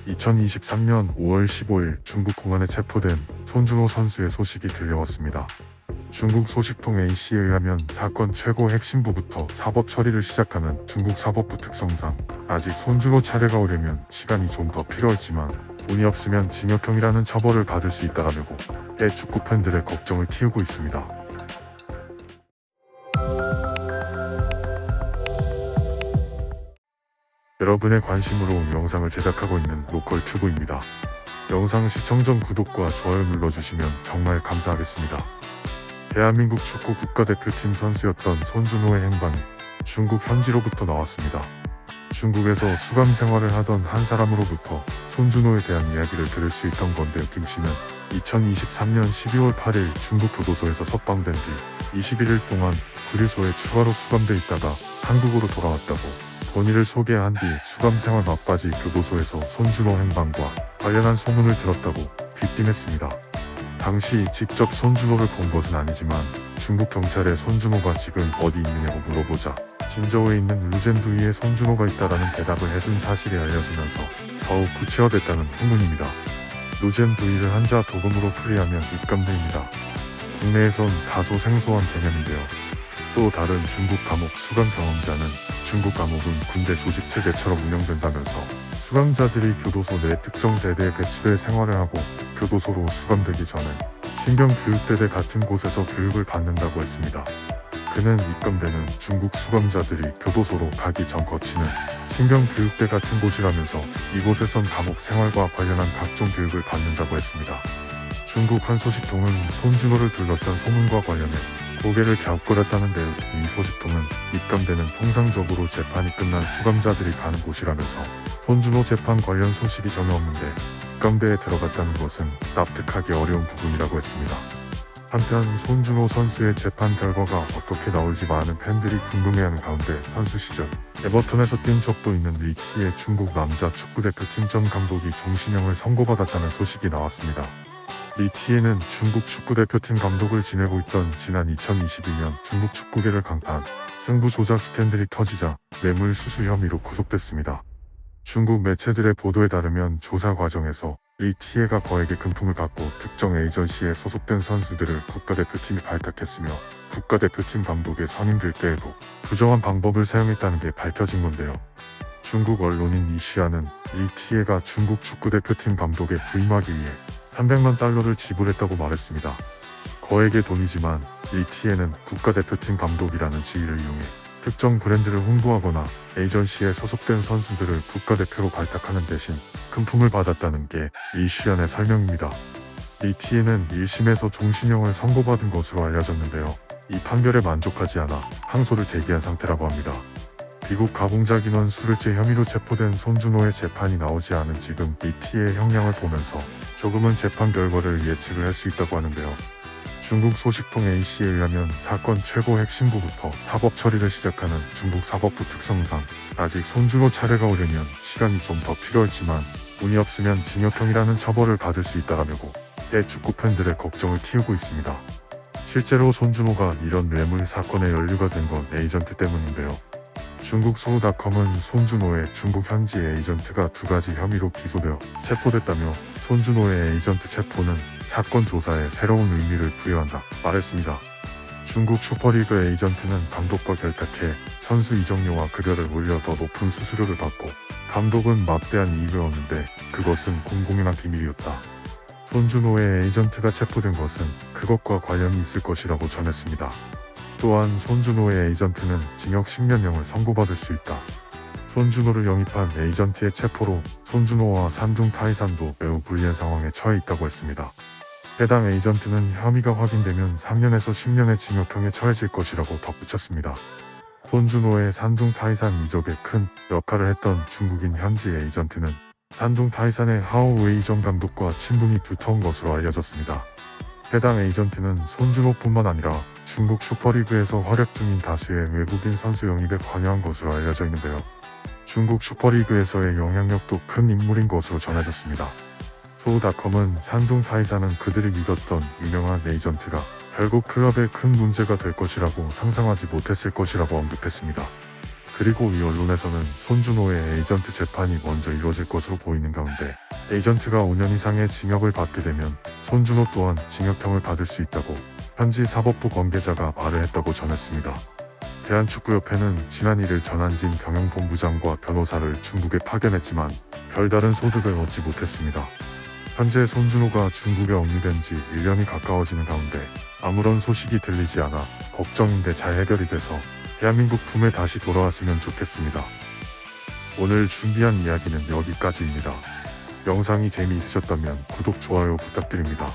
2023년 5월 15일 중국 공안에 체포된 손준호 선수의 소식이 들려왔습니다. 중국 소식통 A씨에 의하면 사건 최고 핵심부부터 사법 처리를 시작하는 중국 사법부 특성상 아직 손준호 차례가 오려면 시간이 좀 더 필요하지만 운이 없으면 징역형이라는 처벌을 받을 수 있다라며 축구 팬들의 걱정을 키우고 있습니다. 여러분의 관심으로 영상을 제작하고 있는 로컬 튜브입니다. 영상 시청 전 구독과 좋아요 눌러주시면 정말 감사하겠습니다. 대한민국 축구 국가대표팀 선수였던 손준호의 행방이 중국 현지로부터 나왔습니다. 중국에서 수감 생활을 하던 한 사람으로부터 손준호에 대한 이야기를 들을 수 있던 건데요. 김 씨는 2023년 12월 8일 중국 교도소에서 석방된 뒤 21일 동안 구류소에 추가로 수감돼 있다가 한국으로 돌아왔다고 본인을 소개한 뒤 수감 생활 막바지 교도소에서 손준호 행방과 관련한 소문을 들었다고 귀띔했습니다. 당시 직접 손준호를 본 것은 아니지만 중국 경찰에 손준호가 지금 어디 있느냐고 물어보자 진저우에 있는 루젠두이에 손준호가 있다라는 대답을 해준 사실이 알려지면서 더욱 구체화됐다는 후문입니다. 루젠두이를 한자 도금으로 풀이하면 입감대입니다. 국내에선 다소 생소한 개념인데요. 또 다른 중국 감옥 수감 경험자는 중국 감옥은 군대 조직체계처럼 운영된다면서 수감자들이 교도소 내 특정 대대에 배치돼 생활을 하고 교도소로 수감되기 전에 신병교육대대 같은 곳에서 교육을 받는다고 했습니다. 그는 입감대는 중국 수감자들이 교도소로 가기 전 거치는 신병교육대 같은 곳이라면서 이곳에선 감옥 생활과 관련한 각종 교육을 받는다고 했습니다. 중국 한 소식통은 손준호를 둘러싼 소문과 관련해 고개를 갸웃거렸다는데요. 이 소식통은 입감대는 통상적으로 재판이 끝난 수감자들이 가는 곳이라면서 손준호 재판 관련 소식이 전혀 없는데 입감대에 들어갔다는 것은 납득하기 어려운 부분이라고 했습니다. 한편 손준호 선수의 재판 결과가 어떻게 나올지 많은 팬들이 궁금해하는 가운데 선수 시절 에버턴에서 뛴 적도 있는 리티의 중국 남자 축구대표팀 전 감독이 종신형을 선고받았다는 소식이 나왔습니다. 리티에는 중국 축구대표팀 감독을 지내고 있던 지난 2022년 중국 축구계를 강타한 승부 조작 스캔들이 터지자 뇌물 수수 혐의로 구속됐습니다. 중국 매체들의 보도에 따르면 조사 과정에서 리티에가 거액의 금품을 받고 특정 에이전시에 소속된 선수들을 국가대표팀이 발탁했으며 국가대표팀 감독에 선임될 때에도 부정한 방법을 사용했다는 게 밝혀진 건데요. 중국 언론인 이시아는 리티에가 중국 축구대표팀 감독에 부임하기 위해 300만 달러를 지불했다고 말했습니다. 거액의 돈이지만 리티에는 국가대표팀 감독이라는 지위를 이용해 특정 브랜드를 홍보하거나 에이전시에 소속된 선수들을 국가대표로 발탁하는 대신 금품을 받았다는 게 이시안의 설명입니다. 리티에는 1심에서 종신형을 선고받은 것으로 알려졌는데요. 이 판결에 만족하지 않아 항소를 제기한 상태라고 합니다. 미국 가공작인원 수뢰죄 혐의로 체포된 손준호의 재판이 나오지 않은 지금 리티의 형량을 보면서 조금은 재판 결과를 예측을 할 수 있다고 하는데요. 중국 소식통 A씨에 의하면 사건 최고 핵심부부터 사법 처리를 시작하는 중국 사법부 특성상 아직 손준호 차례가 오려면 시간이 좀 더 필요하지만 운이 없으면 징역형이라는 처벌을 받을 수 있다라며 축구 팬들의 걱정을 키우고 있습니다. 실제로 손준호가 이런 뇌물 사건에 연루가 된 건 에이전트 때문인데요. 중국 소우닷컴은 손준호의 중국 현지 에이전트가 2가지 혐의로 기소되어 체포됐다며 손준호의 에이전트 체포는 사건 조사에 새로운 의미를 부여한다 말했습니다. 중국 슈퍼리그 에이전트는 감독과 결탁해 선수 이적료와 급여를 올려 더 높은 수수료를 받고 감독은 막대한 이익을 얻는데 그것은 공공연한 비밀이었다. 손준호의 에이전트가 체포된 것은 그것과 관련이 있을 것이라고 전했습니다. 또한 손준호의 에이전트는 징역 10년형을 선고받을 수 있다. 손준호를 영입한 에이전트의 체포로 손준호와 산둥 타이산도 매우 불리한 상황에 처해 있다고 했습니다. 해당 에이전트는 혐의가 확인되면 3년에서 10년의 징역형에 처해질 것이라고 덧붙였습니다. 손준호의 산둥 타이산 이적에 큰 역할을 했던 중국인 현지 에이전트는 산둥 타이산의 하오웨이 전 감독과 친분이 두터운 것으로 알려졌습니다. 해당 에이전트는 손준호뿐만 아니라 중국 슈퍼리그에서 활약 중인 다수의 외국인 선수 영입에 관여한 것으로 알려져 있는데요. 중국 슈퍼리그에서의 영향력도 큰 인물인 것으로 전해졌습니다. 소우닷컴은 산둥 타이산은 그들이 믿었던 유명한 에이전트가 결국 클럽에 큰 문제가 될 것이라고 상상하지 못했을 것이라고 언급했습니다. 그리고 이 언론에서는 손준호의 에이전트 재판이 먼저 이루어질 것으로 보이는 가운데 에이전트가 5년 이상의 징역을 받게 되면 손준호 또한 징역형을 받을 수 있다고 현지 사법부 관계자가 말을 했다고 전했습니다. 대한축구협회는 지난 1일 전한진 경영본부장과 변호사를 중국에 파견했지만 별다른 소득을 얻지 못했습니다. 현재 손준호가 중국에 억류된 지 1년이 가까워지는 가운데 아무런 소식이 들리지 않아 걱정인데 잘 해결이 돼서 대한민국 품에 다시 돌아왔으면 좋겠습니다. 오늘 준비한 이야기는 여기까지입니다. 영상이 재미있으셨다면 구독, 좋아요 부탁드립니다.